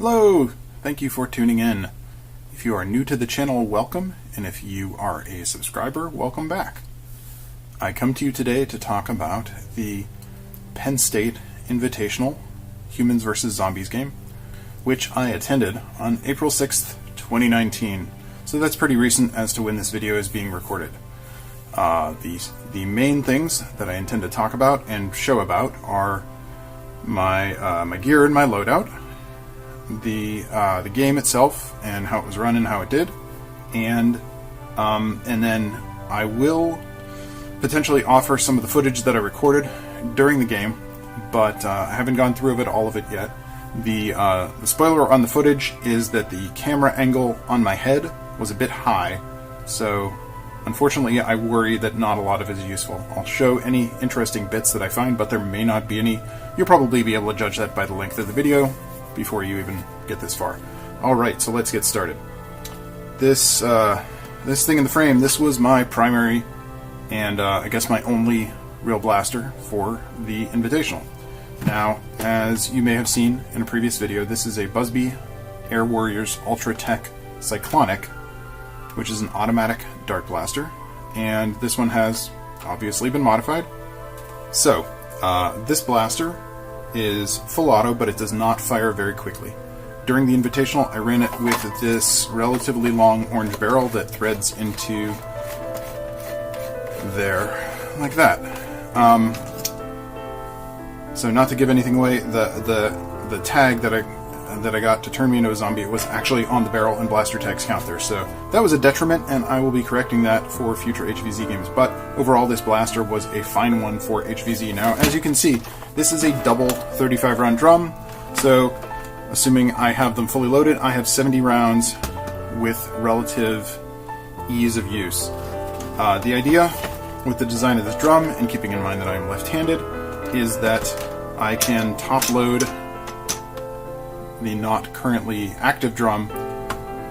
Hello! Thank you for tuning in. If you are new to the channel, welcome, and if you are a subscriber, welcome back. I come to you today to talk about the Penn State Invitational Humans vs. Zombies game, which I attended on April 6th, 2019. So that's pretty recent as to when this video is being recorded. The main things that I intend to talk about and show about are my gear and my loadout, the game itself and how it was run and how it did, and then I will potentially offer some of the footage that I recorded during the game, but I haven't gone through all of it yet. The spoiler on the footage is that the camera angle on my head was a bit high, so unfortunately I worry that not a lot of it is useful. I'll show any interesting bits that I find, but there may not be any. You'll probably be able to judge that by the length of the video before you even get this far. Alright, so let's get started. This thing in the frame, this was my primary and I guess my only real blaster for the Invitational. Now, as you may have seen in a previous video, this is a Busby Air Warriors ultra-tek Cyclonic, which is an automatic dart blaster, and this one has obviously been modified. So, this blaster is full auto, but it does not fire very quickly. During the Invitational, I ran it with this relatively long orange barrel that threads into there, like that. So not to give anything away, the tag that I got to turn me into a zombie was actually on the barrel and blaster tags count there, so that was a detriment, and I will be correcting that for future HvZ games. But overall, this blaster was a fine one for HvZ. Now, as you can see, this is a double 35 round drum, so assuming I have them fully loaded, I have 70 rounds with relative ease of use. The idea with the design of this drum, and keeping in mind that I am left-handed, is that I can top load the not currently active drum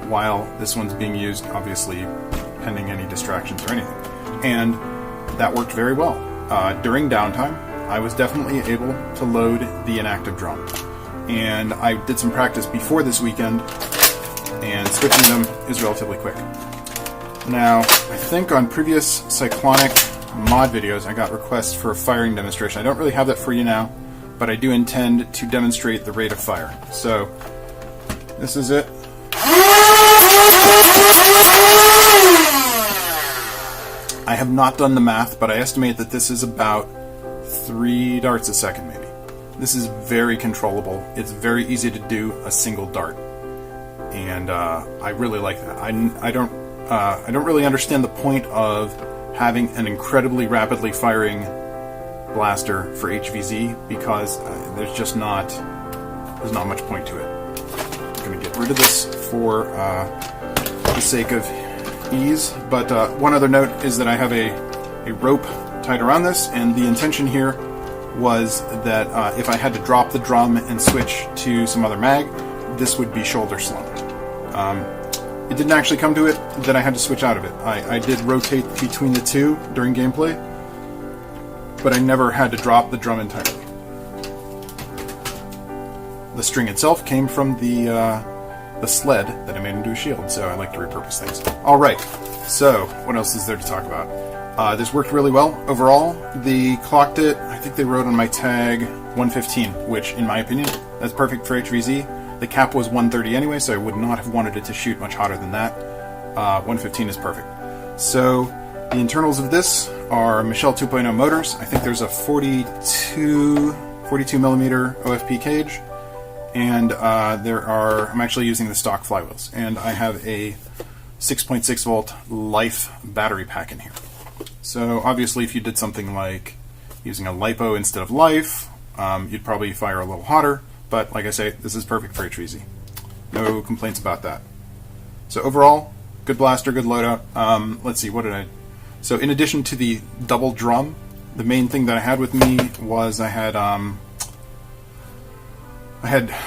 while this one's being used, obviously pending any distractions or anything. And that worked very well. During downtime, I was definitely able to load the inactive drum. And I did some practice before this weekend, and switching them is relatively quick. Now, I think on previous Cyclonic mod videos I got requests for a firing demonstration. I don't really have that for you now, but I do intend to demonstrate the rate of fire. So, this is it. I have not done the math, but I estimate that this is about 3 darts a second, maybe. This is very controllable. It's very easy to do a single dart, and I really like that. I don't really understand the point of having an incredibly rapidly firing blaster for HvZ, because there's not much point to it. I'm going to get rid of this for the sake of ease, but one other note is that I have a rope tied around this, and the intention here was that if I had to drop the drum and switch to some other mag, this would be shoulder slung. It didn't actually come to it that I had to switch out of it. I did rotate between the two during gameplay, but I never had to drop the drum entirely. The string itself came from the sled that I made into a shield, so I like to repurpose things. Alright, so what else is there to talk about? This worked really well overall. They clocked it, I think they wrote on my tag 115, which in my opinion, that's perfect for HvZ. The cap was 130 anyway, so I would not have wanted it to shoot much hotter than that. 115 is perfect. So the internals of this are Michel 2.0 motors. I think there's a 42 millimeter OFP cage, and I'm actually using the stock flywheels, and I have a 6.6 volt Life battery pack in here. So obviously if you did something like using a LiPo instead of Life, you'd probably fire a little hotter, but like I say, this is perfect for HvZ. No complaints about that. So overall, good blaster, good loadout. Let's see, what did I... So in addition to the double drum, the main thing that I had with me was I had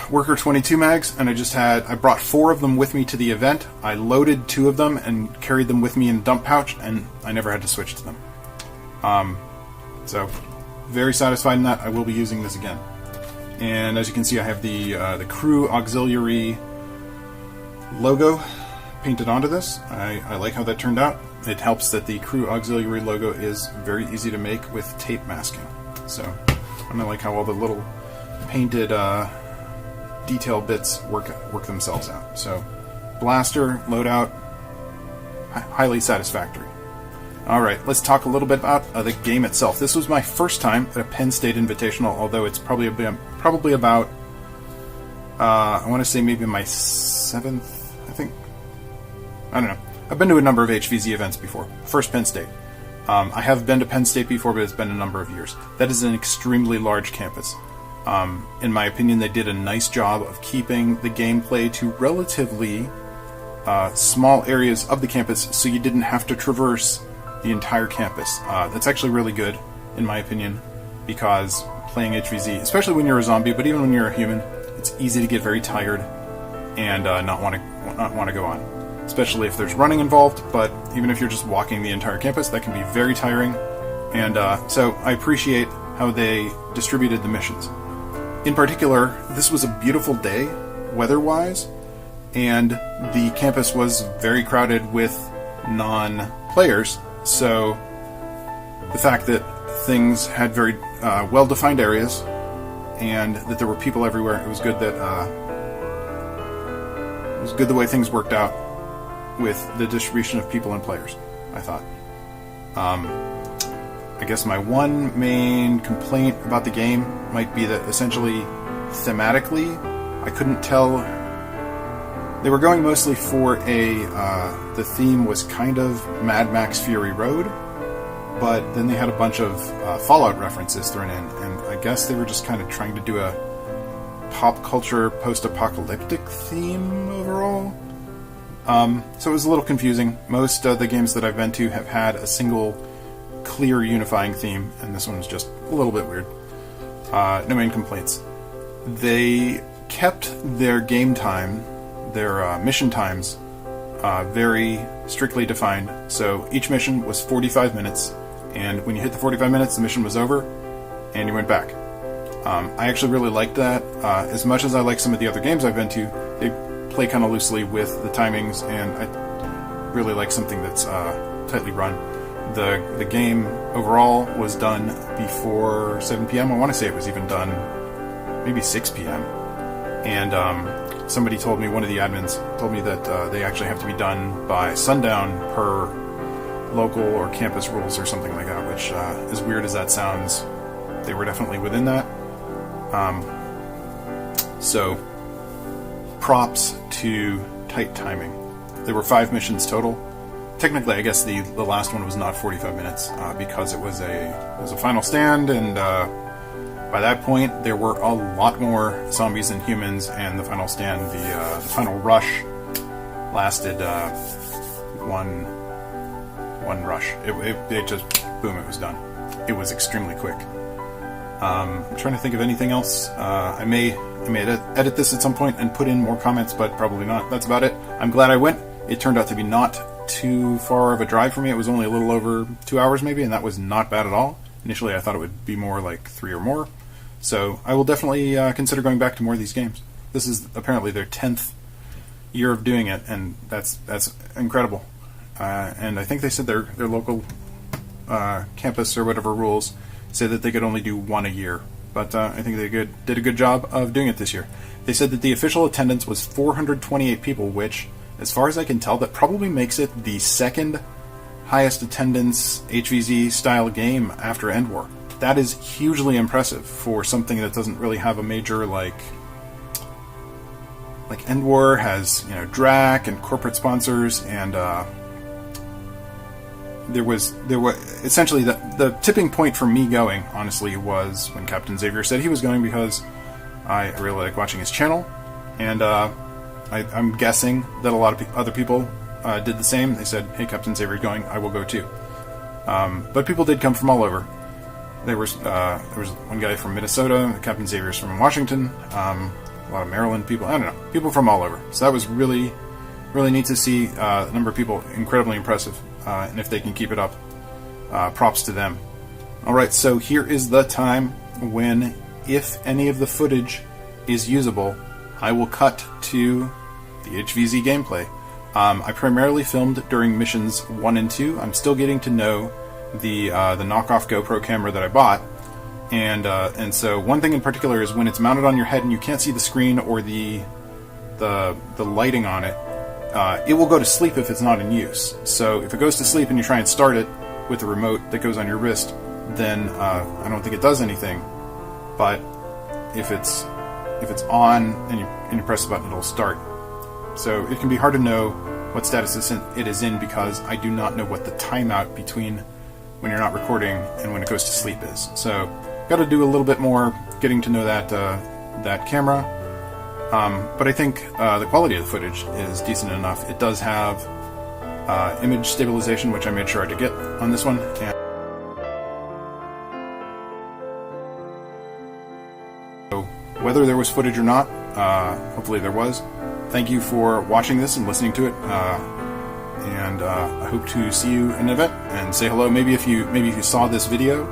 Worker 22 mags, and I brought 4 of them with me to the event. I loaded 2 of them and carried them with me in a dump pouch, and I never had to switch to them. So very satisfied in that. I will be using this again. And as you can see, I have the crew auxiliary logo painted onto this. I like how that turned out. It helps that the crew auxiliary logo is very easy to make with tape masking. So I like how all the little painted detail bits work themselves out. So blaster, loadout, highly satisfactory. Alright, let's talk a little bit about the game itself. This was my first time at a Penn State Invitational, although it's probably about, I want to say maybe my 7th, I think. I don't know. I've been to a number of HvZ events before. First Penn State. I have been to Penn State before, but it's been a number of years. That is an extremely large campus. In my opinion, they did a nice job of keeping the gameplay to relatively small areas of the campus, so you didn't have to traverse the entire campus. That's actually really good, in my opinion, because playing HvZ, especially when you're a zombie, but even when you're a human, it's easy to get very tired and not want to go on, especially if there's running involved. But even if you're just walking the entire campus, that can be very tiring. And so I appreciate how they distributed the missions. In particular, this was a beautiful day, weather-wise, and the campus was very crowded with non-players. So the fact that things had very well-defined areas and that there were people everywhere, it was good that it was good the way things worked out with the distribution of people and players, I thought. I guess my one main complaint about the game might be that essentially thematically I couldn't tell. They were going mostly for the theme was kind of Mad Max Fury Road, but then they had a bunch of Fallout references thrown in, and I guess they were just kind of trying to do a pop culture post-apocalyptic theme overall. So it was a little confusing. Most of the games that I've been to have had a single clear unifying theme, and this one was just a little bit weird. No main complaints. They kept their game time, their mission times, very strictly defined. So each mission was 45 minutes, and when you hit the 45 minutes, the mission was over, and you went back. I actually really liked that. As much as I like some of the other games I've been to, they play kind of loosely with the timings, and I really like something that's tightly run. The game overall was done before 7 p.m. I want to say it was even done maybe 6 p.m. And somebody told me, one of the admins told me that they actually have to be done by sundown per local or campus rules or something like that, which, as weird as that sounds, they were definitely within that. So, props to tight timing. There were 5 missions total. Technically, I guess the last one was not 45 minutes because it was a final stand, and by that point there were a lot more zombies than humans, and the final stand, the final rush, lasted one rush. It just boom, it was done. It was extremely quick. I'm trying to think of anything else. I may edit this at some point and put in more comments, but probably not. That's about it. I'm glad I went. It turned out to be not too far of a drive for me. It was only a little over 2 hours maybe, and that was not bad at all. Initially I thought it would be more like 3 or more. So I will definitely consider going back to more of these games. This is apparently their 10th year of doing it, and that's incredible. And I think they said their local campus or whatever rules say that they could only do one a year. But I think they did a good job of doing it this year. They said that the official attendance was 428 people, which, as far as I can tell, that probably makes it the second highest attendance HvZ style game after End War. That is hugely impressive for something that doesn't really have a major like End War has, DRAC and corporate sponsors, and there was essentially the tipping point for me going, honestly, was when Captain Xavier said he was going, because I really like watching his channel, and I'm guessing that a lot of other people did the same. They said, hey, Captain Xavier going, I will go too. But people did come from all over. There was one guy from Minnesota, Captain Xavier's from Washington, a lot of Maryland people, I don't know, people from all over. So that was really, really neat to see. The number of people, incredibly impressive, and if they can keep it up, props to them. Alright, so here is the time when if any of the footage is usable, I will cut to the HvZ gameplay. I primarily filmed during missions 1 and 2. I'm still getting to know the knockoff GoPro camera that I bought, and so one thing in particular is when it's mounted on your head and you can't see the screen or the lighting on it, it will go to sleep if it's not in use. So if it goes to sleep and you try and start it with the remote that goes on your wrist, then I don't think it does anything. But if it's on and you press the button, it'll start. So it can be hard to know what status it is in because I do not know what the timeout between when you're not recording and when it goes to sleep is. So got to do a little bit more getting to know that camera. But I think the quality of the footage is decent enough. It does have image stabilization, which I made sure to get on this one. And so whether there was footage or not, hopefully there was. Thank you for watching this and listening to it, and I hope to see you in an event and say hello. Maybe if you saw this video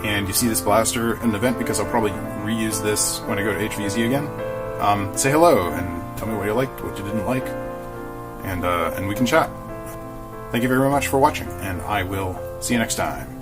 and you see this blaster in an event, because I'll probably reuse this when I go to HvZ again. Say hello and tell me what you liked, what you didn't like, and we can chat. Thank you very much for watching, and I will see you next time.